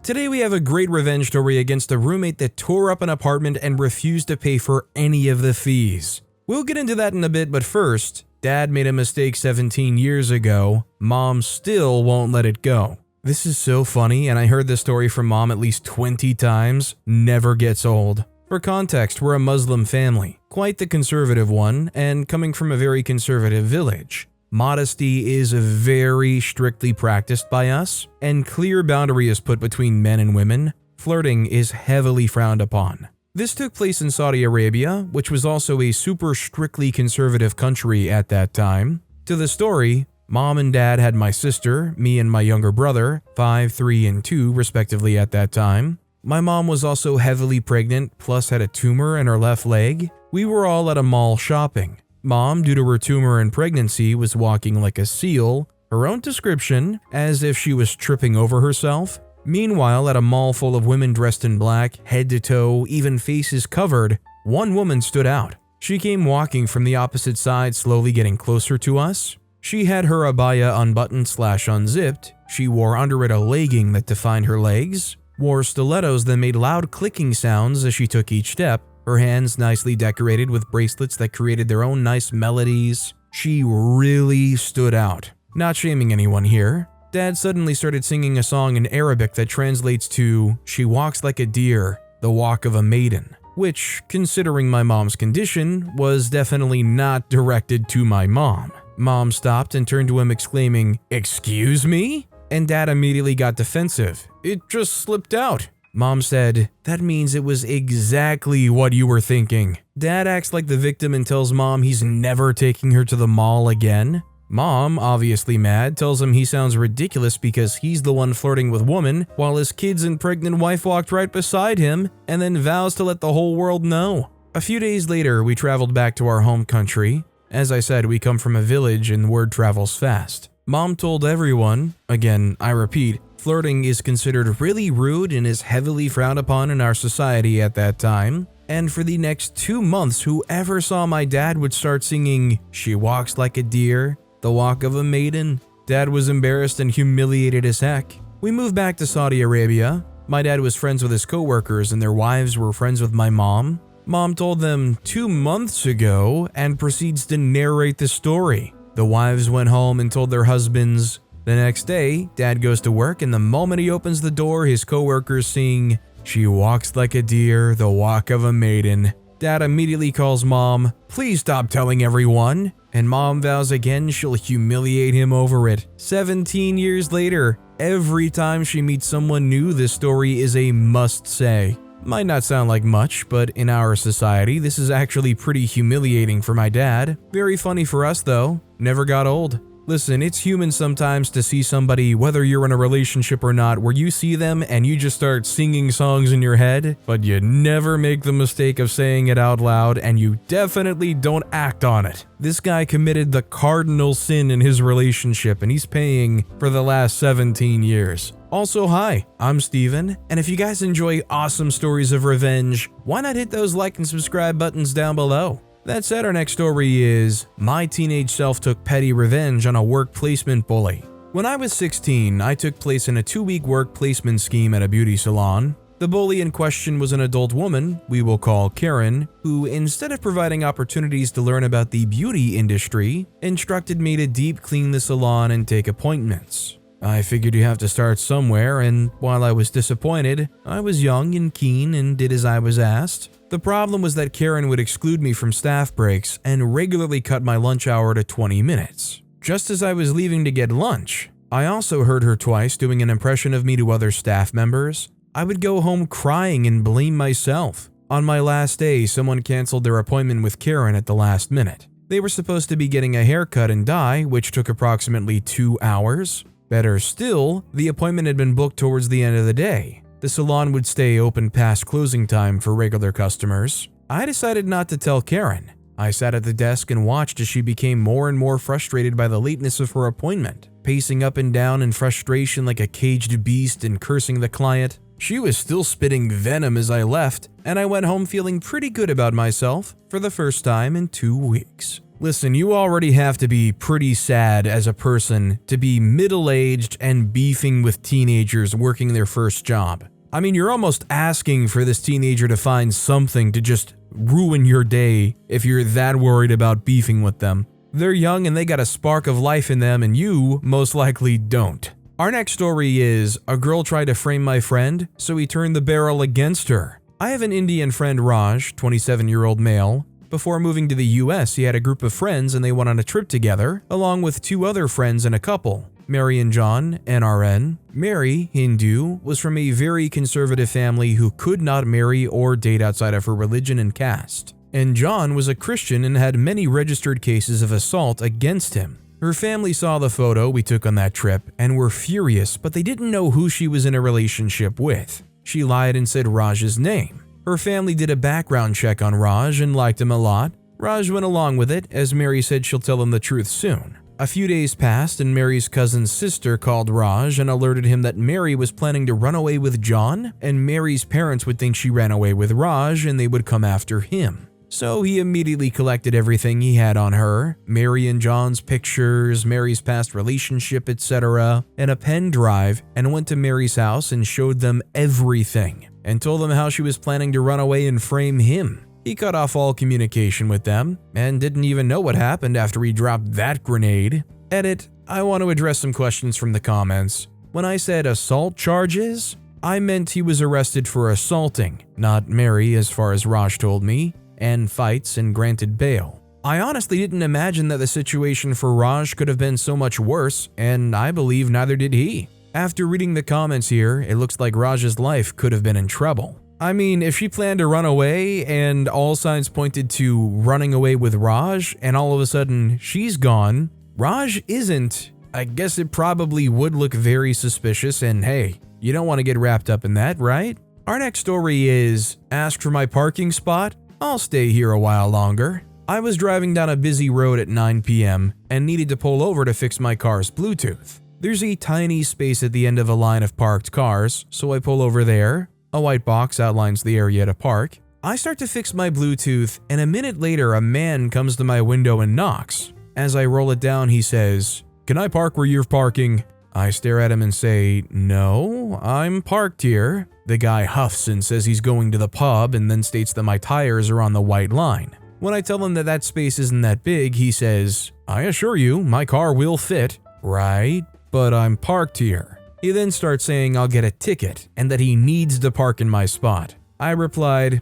Today we have a great revenge story against a roommate that tore up an apartment and refused to pay for any of the fees. We'll get into that in a bit, but first, Dad made a mistake 17 years ago. Mom still won't let it go. This is so funny, and I heard this story from Mom at least 20 times. Never gets old. For context, we're a Muslim family, quite the conservative one, and coming from a very conservative village. Modesty is very strictly practiced by us, and clear boundary is put between men and women. Flirting is heavily frowned upon. This took place in Saudi Arabia, which was also a super strictly conservative country at that time. To the story, Mom and Dad had my sister, me and my younger brother, 5, 3, and 2 respectively at that time. My mom was also heavily pregnant, plus had a tumor in her left leg. We were all at a mall shopping. Mom, due to her tumor and pregnancy, was walking like a seal, her own description, as if she was tripping over herself. Meanwhile, at a mall full of women dressed in black, head to toe, even faces covered, one woman stood out. She came walking from the opposite side, slowly getting closer to us. She had her abaya unbuttoned/unzipped. She wore under it a legging that defined her legs, wore stilettos that made loud clicking sounds as she took each step, her hands nicely decorated with bracelets that created their own nice melodies. She really stood out. Not shaming anyone here. Dad suddenly started singing a song in Arabic that translates to, "She walks like a deer, the walk of a maiden," which, considering my mom's condition, was definitely not directed to my mom. Mom stopped and turned to him exclaiming, "Excuse me?" And Dad immediately got defensive. "It just slipped out." Mom said, "That means it was exactly what you were thinking." Dad acts like the victim and tells Mom he's never taking her to the mall again. Mom, obviously mad, tells him he sounds ridiculous because he's the one flirting with women while his kids and pregnant wife walked right beside him, and then vows to let the whole world know. A few days later, we traveled back to our home country. As I said, we come from a village and word travels fast. Mom told everyone, again, I repeat, flirting is considered really rude and is heavily frowned upon in our society at that time. And for the next 2 months, whoever saw my dad would start singing, "She walks like a deer, the walk of a maiden." Dad was embarrassed and humiliated as heck. We moved back to Saudi Arabia. My dad was friends with his coworkers and their wives were friends with my mom. Mom told them 2 months ago and proceeds to narrate the story. The wives went home and told their husbands. The next day, Dad goes to work and the moment he opens the door, his coworkers sing, "She walks like a deer, the walk of a maiden." Dad immediately calls Mom, "Please stop telling everyone." And Mom vows again she'll humiliate him over it. 17 years later, every time she meets someone new, this story is a must-say. Might not sound like much, but in our society, this is actually pretty humiliating for my dad. Very funny for us though, never got old. Listen, it's human sometimes to see somebody, whether you're in a relationship or not, where you see them and you just start singing songs in your head, but you never make the mistake of saying it out loud and you definitely don't act on it. This guy committed the cardinal sin in his relationship and he's paying for the last 17 years. Also, hi, I'm Steven, and if you guys enjoy awesome stories of revenge, why not hit those like and subscribe buttons down below? That said, our next story is, my teenage self took petty revenge on a work placement bully. When I was 16, I took place in a 2-week work placement scheme at a beauty salon. The bully in question was an adult woman, we will call Karen, who instead of providing opportunities to learn about the beauty industry, instructed me to deep clean the salon and take appointments. I figured you have to start somewhere, and while I was disappointed, I was young and keen and did as I was asked. The problem was that Karen would exclude me from staff breaks and regularly cut my lunch hour to 20 minutes. Just as I was leaving to get lunch, I also heard her twice doing an impression of me to other staff members. I would go home crying and blame myself. On my last day, someone canceled their appointment with Karen at the last minute. They were supposed to be getting a haircut and dye, which took approximately 2 hours. Better still, the appointment had been booked towards the end of the day. The salon would stay open past closing time for regular customers. I decided not to tell Karen. I sat at the desk and watched as she became more and more frustrated by the lateness of her appointment, pacing up and down in frustration like a caged beast and cursing the client. She was still spitting venom as I left, and I went home feeling pretty good about myself for the first time in 2 weeks. Listen, you already have to be pretty sad as a person to be middle-aged and beefing with teenagers working their first job. I mean, you're almost asking for this teenager to find something to just ruin your day if you're that worried about beefing with them. They're young and they got a spark of life in them, and you most likely don't. Our next story is, a girl tried to frame my friend, so he turned the barrel against her. I have an Indian friend, Raj, 27-year-old male. Before moving to the US, he had a group of friends and they went on a trip together, along with 2 other friends and a couple. Mary and John, NRN. Mary, Hindu, was from a very conservative family who could not marry or date outside of her religion and caste. And John was a Christian and had many registered cases of assault against him. Her family saw the photo we took on that trip and were furious, but they didn't know who she was in a relationship with. She lied and said Raj's name. Her family did a background check on Raj and liked him a lot. Raj went along with it, as Mary said she'll tell him the truth soon. A few days passed and Mary's cousin's sister called Raj and alerted him that Mary was planning to run away with John, and Mary's parents would think she ran away with Raj and they would come after him. So he immediately collected everything he had on her, Mary and John's pictures, Mary's past relationship, etc., and a pen drive, and went to Mary's house and showed them everything, and told them how she was planning to run away and frame him. He cut off all communication with them, and didn't even know what happened after he dropped that grenade. Edit, I want to address some questions from the comments. When I said assault charges, I meant he was arrested for assaulting, not Mary as far as Raj told me, and fights and granted bail. I honestly didn't imagine that the situation for Raj could have been so much worse, and I believe neither did he. After reading the comments here, it looks like Raj's life could have been in trouble. I mean, if she planned to run away and all signs pointed to running away with Raj, and all of a sudden she's gone, Raj isn't, I guess it probably would look very suspicious, and hey, you don't want to get wrapped up in that, right? Our next story is, ask for my parking spot? I'll stay here a while longer. I was driving down a busy road at 9 p.m. and needed to pull over to fix my car's Bluetooth. There's a tiny space at the end of a line of parked cars, so I pull over there. A white box outlines the area to park. I start to fix my Bluetooth, and a minute later a man comes to my window and knocks. As I roll it down, he says, "Can I park where you're parking?" I stare at him and say, "No, I'm parked here." The guy huffs and says he's going to the pub and then states that my tires are on the white line. When I tell him that that space isn't that big, he says, "I assure you, my car will fit." Right, but I'm parked here. He then starts saying I'll get a ticket and that he needs to park in my spot. I replied,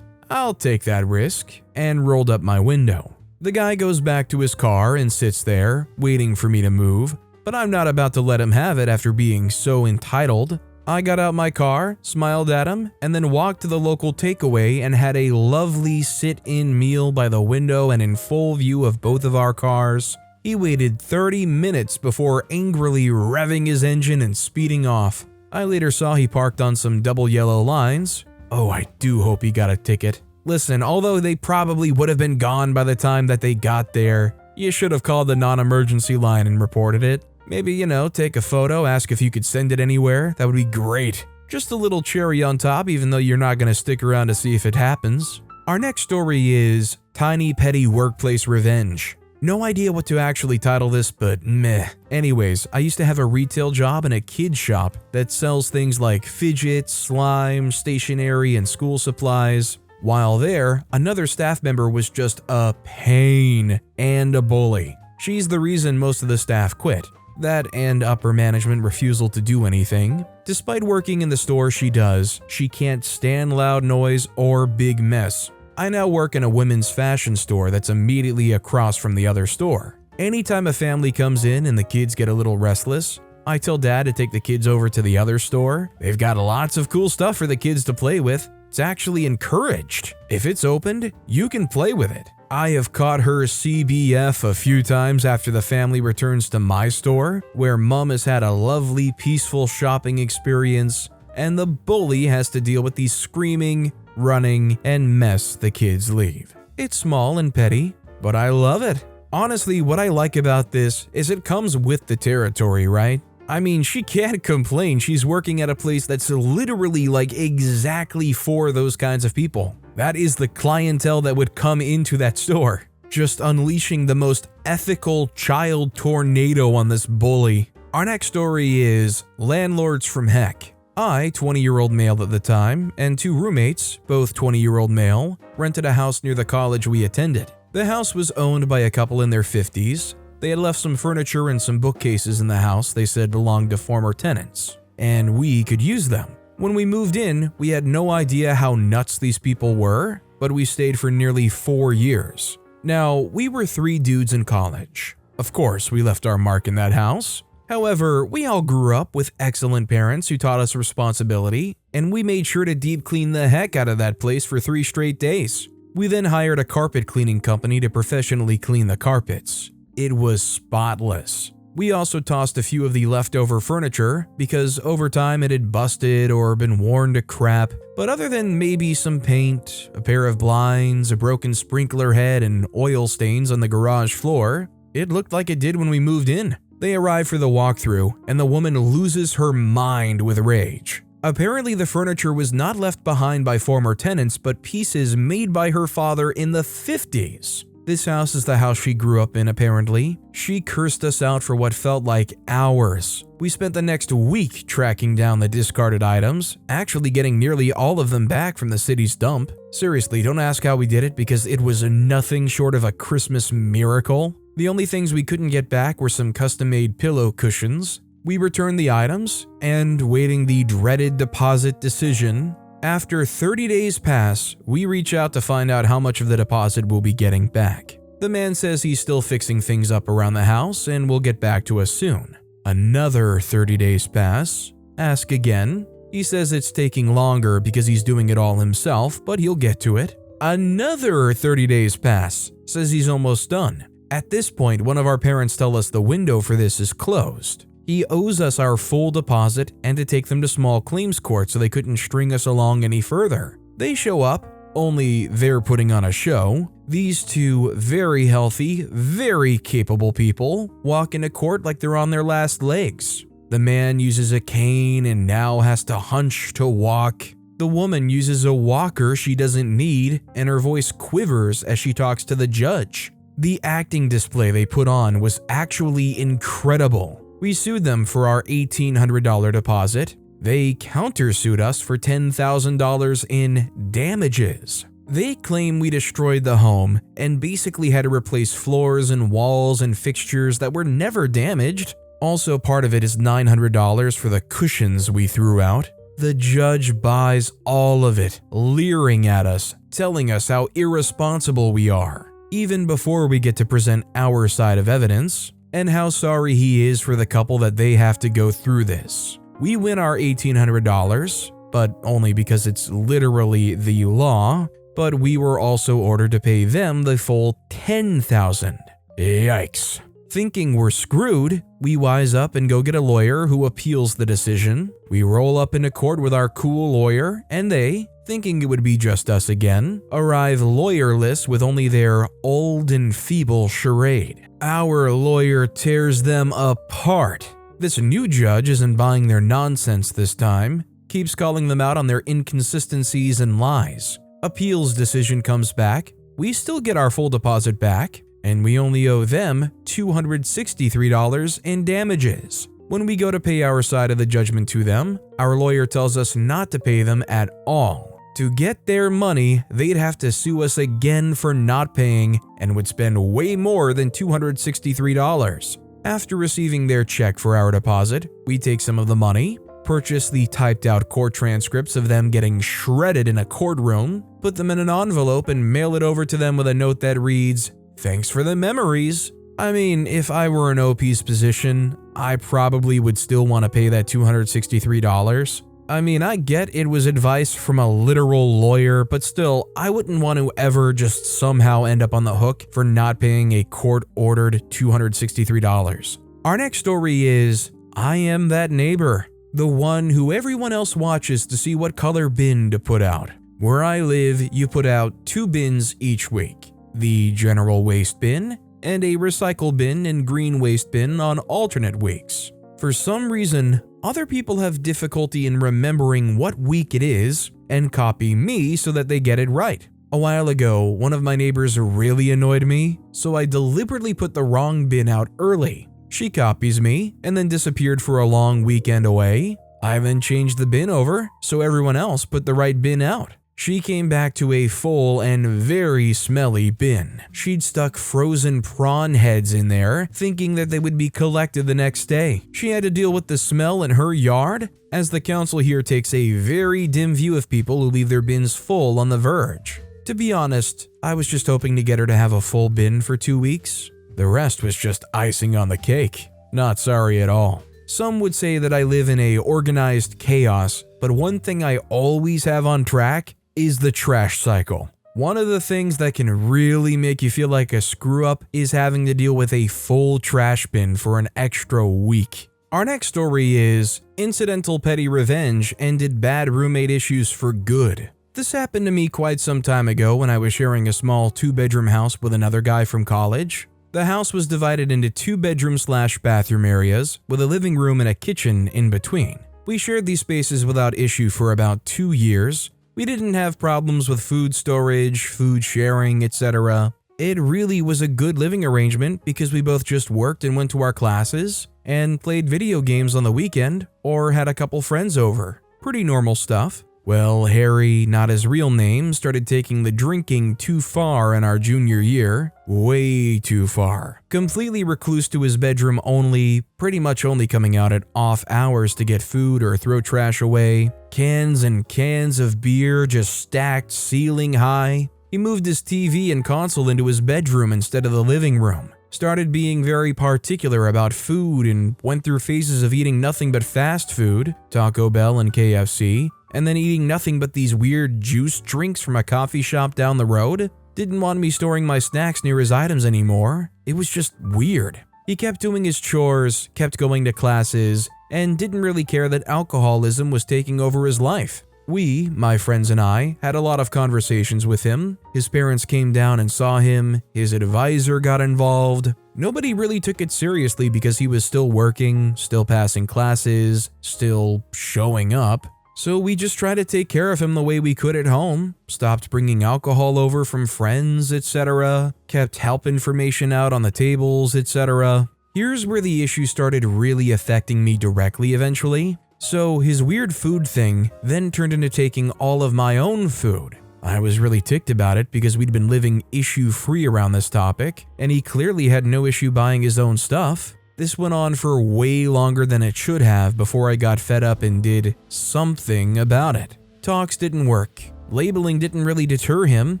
I'll take that risk, and rolled up my window. The guy goes back to his car and sits there, waiting for me to move, but I'm not about to let him have it after being so entitled. I got out my car, smiled at him, and then walked to the local takeaway and had a lovely sit-in meal by the window and in full view of both of our cars. He waited 30 minutes before angrily revving his engine and speeding off. I later saw he parked on some double yellow lines. Oh, I do hope he got a ticket. Listen, although they probably would have been gone by the time that they got there, you should have called the non-emergency line and reported it. Maybe, take a photo, ask if you could send it anywhere. That would be great. Just a little cherry on top, even though you're not going to stick around to see if it happens. Our next story is Tiny Petty Workplace Revenge. No idea what to actually title this, but meh. Anyways, I used to have a retail job in a kid's shop that sells things like fidgets, slime, stationery, and school supplies. While there, another staff member was just a pain and a bully. She's the reason most of the staff quit. That and upper management refusal to do anything. Despite working in the store she does, she can't stand loud noise or big mess. I now work in a women's fashion store that's immediately across from the other store. Anytime a family comes in and the kids get a little restless, I tell Dad to take the kids over to the other store. They've got lots of cool stuff for the kids to play with. It's actually encouraged. If it's opened, you can play with it. I have caught her CBF a few times after the family returns to my store, where Mom has had a lovely, peaceful shopping experience, and the bully has to deal with the screaming, running, and mess the kids leave. It's small and petty, but I love it. Honestly, what I like about this is it comes with the territory, right? I mean, she can't complain. She's working at a place that's literally exactly for those kinds of people. That is the clientele that would come into that store. just unleashing the most ethical child tornado on this bully. Our next story is Landlords From Heck I, 20-year-old male at the time, and two roommates, both 20-year-old male, rented a house near the college we attended. The house was owned by a couple in their 50s. They had left some furniture and some bookcases in the house they said belonged to former tenants, and we could use them. When we moved in, we had no idea how nuts these people were, but we stayed for nearly 4 years. Now, we were 3 dudes in college. Of course, we left our mark in that house. However, we all grew up with excellent parents who taught us responsibility, and we made sure to deep clean the heck out of that place for 3 straight days. We then hired a carpet cleaning company to professionally clean the carpets. It was spotless. We also tossed a few of the leftover furniture because over time it had busted or been worn to crap, but other than maybe some paint, a pair of blinds, a broken sprinkler head, and oil stains on the garage floor, it looked like it did when we moved in. They arrive for the walkthrough, and the woman loses her mind with rage. Apparently, the furniture was not left behind by former tenants, but pieces made by her father in the 50s. This house is the house she grew up in, apparently. She cursed us out for what felt like hours. We spent the next week tracking down the discarded items, actually getting nearly all of them back from the city's dump. Seriously, don't ask how we did it because it was nothing short of a Christmas miracle. The only things we couldn't get back were some custom-made pillow cushions. We returned the items, and waiting the dreaded deposit decision, after 30 days pass, we reach out to find out how much of the deposit we'll be getting back. The man says he's still fixing things up around the house and will get back to us soon. Another 30 days pass. Ask again. He says it's taking longer because he's doing it all himself, but he'll get to it. Another 30 days pass. Says he's almost done. At this point, one of our parents tell us the window for this is closed. He owes us our full deposit and to take them to small claims court so they couldn't string us along any further. They show up, only they're putting on a show. These two very healthy, very capable people walk into court like they're on their last legs. The man uses a cane and now has to hunch to walk. The woman uses a walker she doesn't need, and her voice quivers as she talks to the judge. The acting display they put on was actually incredible. We sued them for our $1,800 deposit. They countersued us for $10,000 in damages. They claim we destroyed the home and basically had to replace floors and walls and fixtures that were never damaged. Also, part of it is $900 for the cushions we threw out. The judge buys all of it, leering at us, telling us how irresponsible we are, even before we get to present our side of evidence, and how sorry he is for the couple that they have to go through this. We win our $1,800, but only because it's literally the law, but we were also ordered to pay them the full $10,000. Yikes. Thinking we're screwed, we wise up and go get a lawyer who appeals the decision. We roll up into court with our cool lawyer, and they, thinking it would be just us again, arrive lawyerless with only their old and feeble charade. Our lawyer tears them apart. This new judge isn't buying their nonsense this time, keeps calling them out on their inconsistencies and lies. Appeals decision comes back, we still get our full deposit back, and we only owe them $263 in damages. When we go to pay our side of the judgment to them, our lawyer tells us not to pay them at all. To get their money, they'd have to sue us again for not paying and would spend way more than $263. After receiving their check for our deposit, we take some of the money, purchase the typed out court transcripts of them getting shredded in a courtroom, put them in an envelope and mail it over to them with a note that reads, "Thanks for the memories." I mean, if I were in OP's position, I probably would still want to pay that $263. I mean, I get it was advice from a literal lawyer, but still, I wouldn't want to ever just somehow end up on the hook for not paying a court-ordered $263. Our next story is, I am that neighbor, the one who everyone else watches to see what color bin to put out. Where I live, you put out 2 bins each week, the general waste bin and a recycle bin and green waste bin on alternate weeks. For some reason, other people have difficulty in remembering what week it is and copy me so that they get it right. A while ago, one of my neighbors really annoyed me, so I deliberately put the wrong bin out early. She copies me and then disappeared for a long weekend away. I then changed the bin over so everyone else put the right bin out. She came back to a full and very smelly bin. She'd stuck frozen prawn heads in there, thinking that they would be collected the next day. She had to deal with the smell in her yard, as the council here takes a very dim view of people who leave their bins full on the verge. To be honest, I was just hoping to get her to have a full bin for 2 weeks. The rest was just icing on the cake. Not sorry at all. Some would say that I live in a organized chaos, but one thing I always have on track is the trash cycle. One of the things that can really make you feel like a screw up is having to deal with a full trash bin for an extra week. Our next story is Incidental Petty Revenge Ended Bad Roommate Issues for Good. This happened to me quite some time ago when I was sharing a small 2-bedroom house with another guy from college. The house was divided into 2 bedroom/bathroom areas with a living room and a kitchen in between. We shared these spaces without issue for about 2 years. We didn't have problems with food storage, food sharing, etc. It really was a good living arrangement because we both just worked and went to our classes and played video games on the weekend or had a couple friends over. Pretty normal stuff. Well, Harry, not his real name, started taking the drinking too far in our junior year. Way too far. Completely recluse to his bedroom only, pretty much only coming out at off hours to get food or throw trash away. Cans and cans of beer just stacked ceiling high. He moved his TV and console into his bedroom instead of the living room. Started being very particular about food and went through phases of eating nothing but fast food, Taco Bell and KFC, and then eating nothing but these weird juice drinks from a coffee shop down the road. Didn't want me storing my snacks near his items anymore. It was just weird. He kept doing his chores, kept going to classes, and didn't really care that alcoholism was taking over his life. We, my friends and I, had a lot of conversations with him. His parents came down and saw him. His advisor got involved. Nobody really took it seriously because he was still working, still passing classes, still showing up. So we just tried to take care of him the way we could at home, stopped bringing alcohol over from friends, etc., kept help information out on the tables, etc. Here's where the issue started really affecting me directly eventually. So his weird food thing then turned into taking all of my own food. I was really ticked about it because we'd been living issue-free around this topic, and he clearly had no issue buying his own stuff. This went on for way longer than it should have before I got fed up and did something about it. Talks didn't work. Labeling didn't really deter him.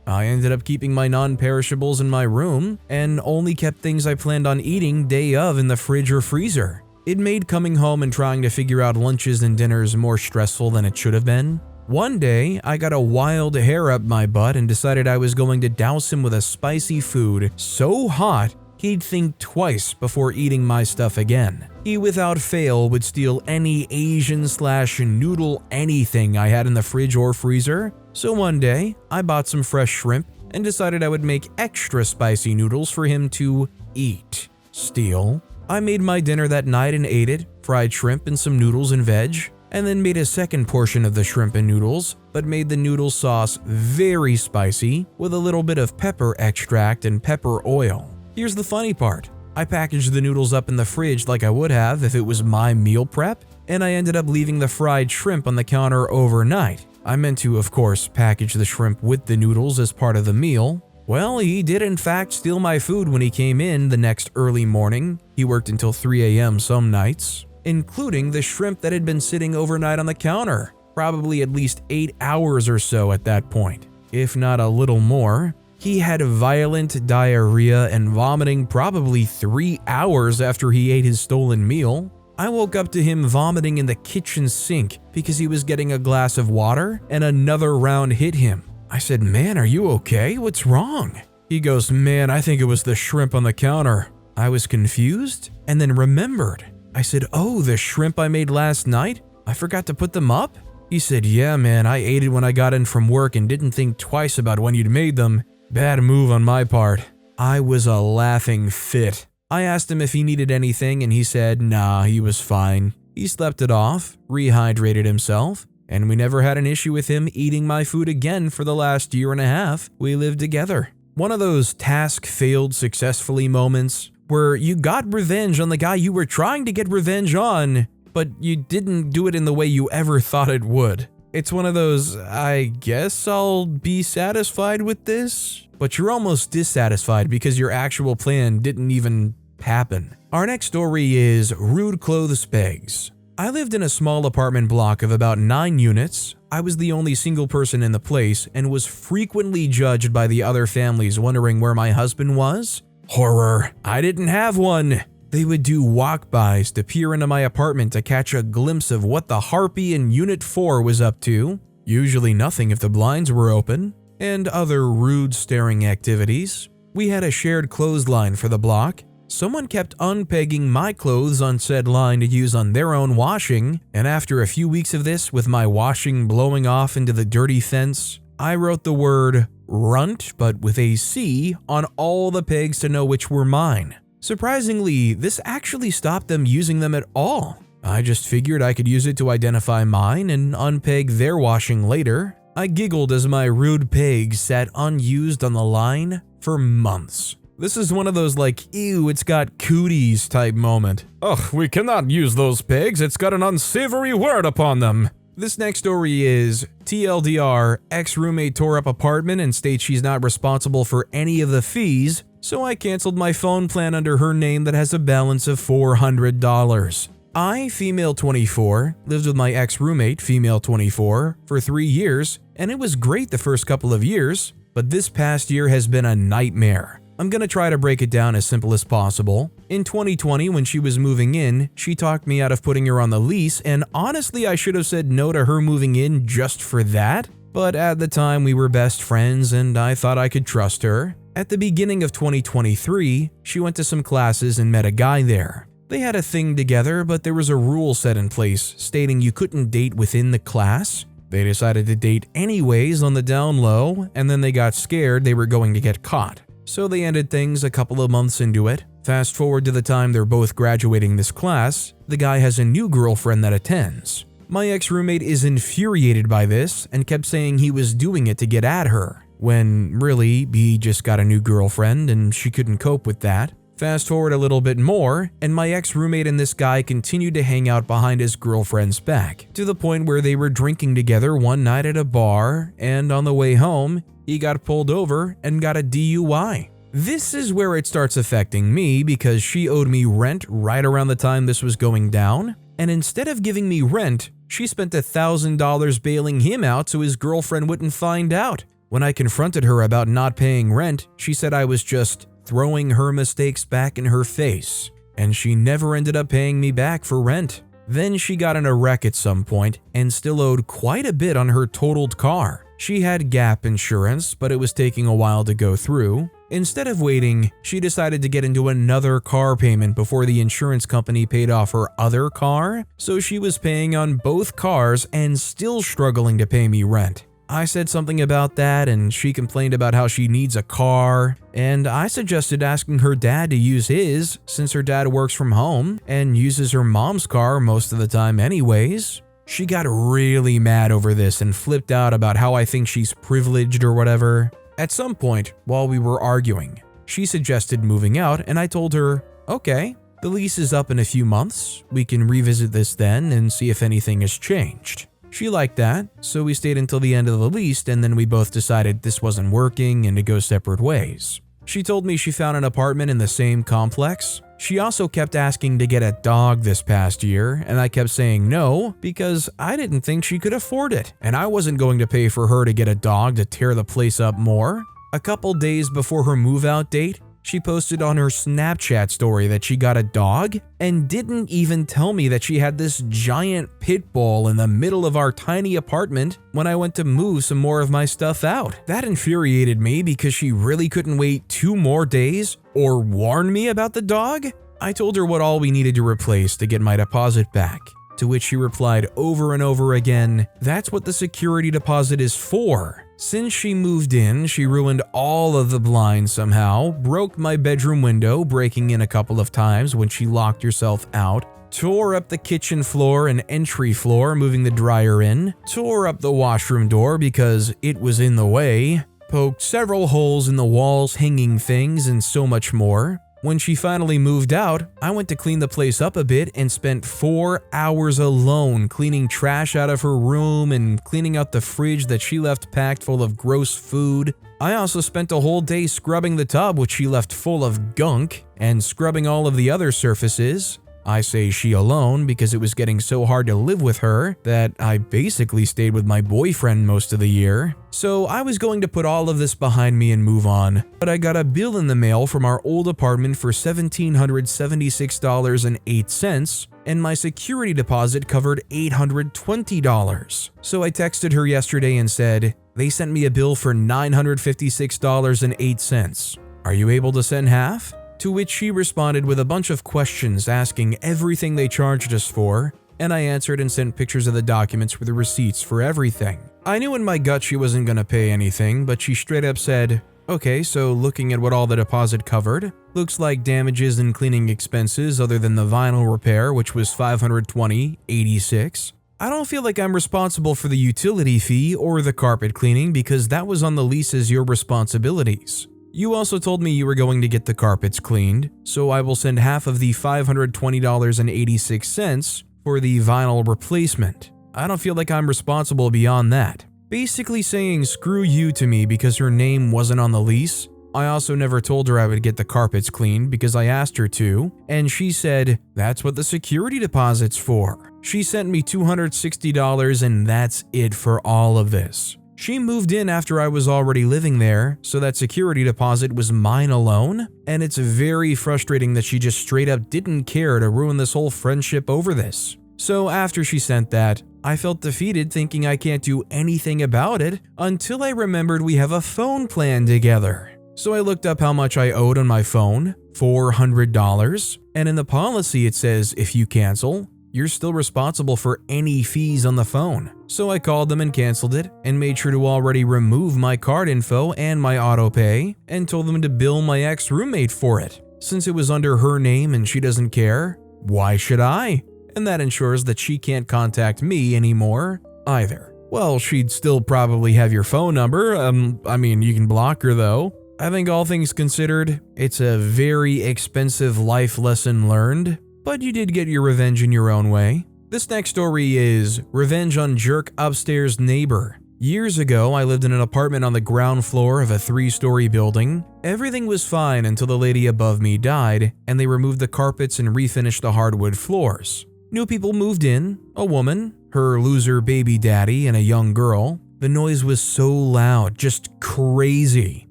I ended up keeping my non-perishables in my room and only kept things I planned on eating day of in the fridge or freezer. It made coming home and trying to figure out lunches and dinners more stressful than it should have been. One day, I got a wild hair up my butt and decided I was going to douse him with a spicy food so hot he'd think twice before eating my stuff again. He without fail would steal any Asian/noodle anything I had in the fridge or freezer. So one day, I bought some fresh shrimp and decided I would make extra spicy noodles for him to eat. Steal. I made my dinner that night and ate it, fried shrimp and some noodles and veg, and then made a second portion of the shrimp and noodles, but made the noodle sauce very spicy with a little bit of pepper extract and pepper oil. Here's the funny part. I packaged the noodles up in the fridge like I would have if it was my meal prep, and I ended up leaving the fried shrimp on the counter overnight. I meant to, of course, package the shrimp with the noodles as part of the meal. Well, he did in fact steal my food when he came in the next early morning. He worked until 3 a.m. some nights, including the shrimp that had been sitting overnight on the counter, probably at least 8 hours or so at that point, if not a little more. He had violent diarrhea and vomiting probably 3 hours after he ate his stolen meal. I woke up to him vomiting in the kitchen sink because he was getting a glass of water and another round hit him. I said, "Man, are you okay? What's wrong?" He goes, "Man, I think it was the shrimp on the counter." I was confused and then remembered. I said, "Oh, the shrimp I made last night? I forgot to put them up?" He said, "Yeah, man, I ate it when I got in from work and didn't think twice about when you'd made them. Bad move on my part." I was a laughing fit. I asked him if he needed anything and he said, nah, he was fine. He slept it off, rehydrated himself, and we never had an issue with him eating my food again for the last year and a half we lived together. One of those task failed successfully moments where you got revenge on the guy you were trying to get revenge on, but you didn't do it in the way you ever thought it would. It's one of those, I guess I'll be satisfied with this, but you're almost dissatisfied because your actual plan didn't even happen. Our next story is rude clothes pegs. I lived in a small apartment block of about 9 units. I was the only single person in the place and was frequently judged by the other families wondering where my husband was. Horror. I didn't have one. They would do walk-bys to peer into my apartment to catch a glimpse of what the harpy in Unit 4 was up to, usually nothing if the blinds were open, and other rude staring activities. We had a shared clothesline for the block. Someone kept unpegging my clothes on said line to use on their own washing, and after a few weeks of this, with my washing blowing off into the dirty fence, I wrote the word runt, but with a C, on all the pegs to know which were mine. Surprisingly, this actually stopped them using them at all. I just figured I could use it to identify mine and unpeg their washing later. I giggled as my rude pegs sat unused on the line for months. This is one of those like, ew, it's got cooties type moment. Ugh, we cannot use those pegs, it's got an unsavory word upon them. This next story is TLDR, ex-roommate tore up apartment and states she's not responsible for any of the fees, so I canceled my phone plan under her name that has a balance of $400. I, female 24, lived with my ex-roommate, female 24, for 3 years, and it was great the first couple of years, but this past year has been a nightmare. I'm gonna try to break it down as simple as possible. In 2020, when she was moving in, she talked me out of putting her on the lease, and honestly I should have said no to her moving in just for that, but at the time we were best friends and I thought I could trust her. At the beginning of 2023, she went to some classes and met a guy there. They had a thing together, but there was a rule set in place stating you couldn't date within the class. They decided to date anyways on the down low, and then they got scared they were going to get caught. So they ended things a couple of months into it. Fast forward to the time they're both graduating this class, the guy has a new girlfriend that attends. My ex-roommate is infuriated by this and kept saying he was doing it to get at her, when really, he just got a new girlfriend and she couldn't cope with that. Fast forward a little bit more, and my ex-roommate and this guy continued to hang out behind his girlfriend's back, to the point where they were drinking together one night at a bar, and on the way home, he got pulled over and got a DUI. This is where it starts affecting me because she owed me rent right around the time this was going down, and instead of giving me rent, she spent $1,000 bailing him out so his girlfriend wouldn't find out. When I confronted her about not paying rent, she said I was just throwing her mistakes back in her face, and she never ended up paying me back for rent. Then she got in a wreck at some point and still owed quite a bit on her totaled car. She had gap insurance, but it was taking a while to go through. Instead of waiting, she decided to get into another car payment before the insurance company paid off her other car, so she was paying on both cars and still struggling to pay me rent. I said something about that and she complained about how she needs a car, and I suggested asking her dad to use his since her dad works from home and uses her mom's car most of the time anyways. She got really mad over this and flipped out about how I think she's privileged or whatever. At some point, while we were arguing, she suggested moving out and I told her, okay, the lease is up in a few months, we can revisit this then and see if anything has changed. She liked that, so we stayed until the end of the lease and then we both decided this wasn't working and to go separate ways. She told me she found an apartment in the same complex. She also kept asking to get a dog this past year, and I kept saying no because I didn't think she could afford it, and I wasn't going to pay for her to get a dog to tear the place up more. A couple days before her move-out date, she posted on her Snapchat story that she got a dog and didn't even tell me that she had this giant pit bull in the middle of our tiny apartment when I went to move some more of my stuff out. That infuriated me because she really couldn't wait 2 more days or warn me about the dog. I told her what all we needed to replace to get my deposit back, to which she replied over and over again, that's what the security deposit is for. Since she moved in, she ruined all of the blinds somehow, broke my bedroom window, breaking in a couple of times when she locked herself out, tore up the kitchen floor and entry floor, moving the dryer in, tore up the washroom door because it was in the way, poked several holes in the walls, hanging things, and so much more. When she finally moved out, I went to clean the place up a bit and spent 4 hours alone cleaning trash out of her room and cleaning out the fridge that she left packed full of gross food. I also spent a whole day scrubbing the tub, which she left full of gunk, and scrubbing all of the other surfaces. I say she alone because it was getting so hard to live with her that I basically stayed with my boyfriend most of the year. So I was going to put all of this behind me and move on, but I got a bill in the mail from our old apartment for $1,776.08, and my security deposit covered $820. So I texted her yesterday and said, "They sent me a bill for $956.08. Are you able to send half?" To which she responded with a bunch of questions asking everything they charged us for, and I answered and sent pictures of the documents with the receipts for everything. I knew in my gut she wasn't gonna pay anything, but she straight up said, "Okay, so looking at what all the deposit covered, looks like damages and cleaning expenses other than the vinyl repair, which was $520.86. I don't feel like I'm responsible for the utility fee or the carpet cleaning because that was on the lease as your responsibilities. You also told me you were going to get the carpets cleaned, so I will send half of the $520.86 for the vinyl replacement. I don't feel like I'm responsible beyond that." Basically saying screw you to me because her name wasn't on the lease. I also never told her I would get the carpets cleaned because I asked her to, and she said, "That's what the security deposit's for." She sent me $260 and that's it for all of this. She moved in after I was already living there, so that security deposit was mine alone, and it's very frustrating that she just straight up didn't care to ruin this whole friendship over this. So after she sent that, I felt defeated thinking I can't do anything about it until I remembered we have a phone plan together. So I looked up how much I owed on my phone, $400, and in the policy it says if you cancel, you're still responsible for any fees on the phone. So I called them and canceled it and made sure to already remove my card info and my auto pay and told them to bill my ex-roommate for it. Since it was under her name and she doesn't care, why should I? And that ensures that she can't contact me anymore either. Well, she'd still probably have your phone number. You can block her though. I think all things considered, it's a very expensive life lesson learned. But you did get your revenge in your own way. This next story is Revenge on Jerk Upstairs Neighbor. Years ago, I lived in an apartment on the ground floor of a 3-story building. Everything was fine until the lady above me died, and they removed the carpets and refinished the hardwood floors. New people moved in, a woman, her loser baby daddy, and a young girl. The noise was so loud, just crazy.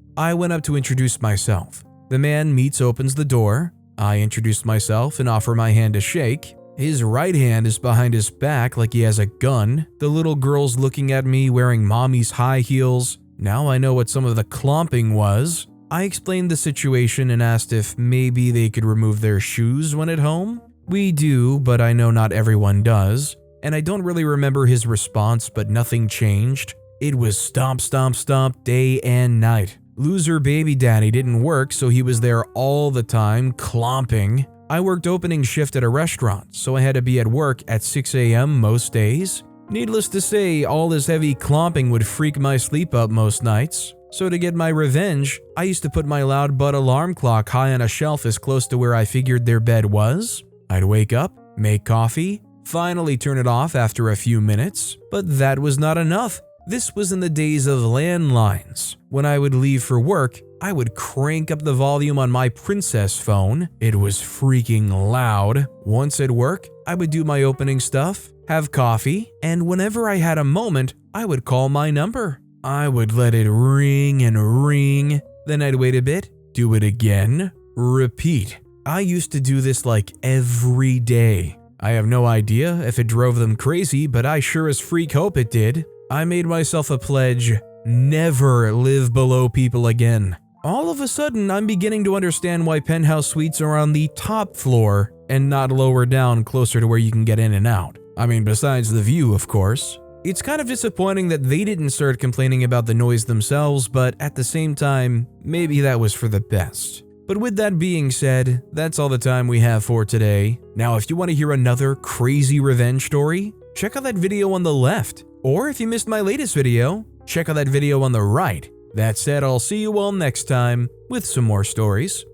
I went up to introduce myself. The man opens the door. I introduce myself and offer my hand to shake. His right hand is behind his back like he has a gun. The little girl's looking at me wearing mommy's high heels. Now I know what some of the clomping was. I explained the situation and asked if maybe they could remove their shoes when at home. We do, but I know not everyone does. And I don't really remember his response, but nothing changed. It was stomp, stomp, stomp day and night. Loser baby daddy didn't work, so he was there all the time, clomping. I worked opening shift at a restaurant, so I had to be at work at 6 a.m. most days. Needless to say, all this heavy clomping would freak my sleep up most nights. So to get my revenge, I used to put my loud butt alarm clock high on a shelf as close to where I figured their bed was. I'd wake up, make coffee, finally turn it off after a few minutes, but that was not enough. This was in the days of landlines. When I would leave for work, I would crank up the volume on my princess phone. It was freaking loud. Once at work, I would do my opening stuff, have coffee, and whenever I had a moment, I would call my number. I would let it ring and ring, then I'd wait a bit, do it again, repeat. I used to do this like every day. I have no idea if it drove them crazy, but I sure as freak hope it did. I made myself a pledge, never live below people again. All of a sudden, I'm beginning to understand why penthouse suites are on the top floor and not lower down closer to where you can get in and out. Besides the view, of course. It's kind of disappointing that they didn't start complaining about the noise themselves, but at the same time, maybe that was for the best. But with that being said, that's all the time we have for today. Now, if you want to hear another crazy revenge story, check out that video on the left. Or if you missed my latest video, check out that video on the right. That said, I'll see you all next time with some more stories.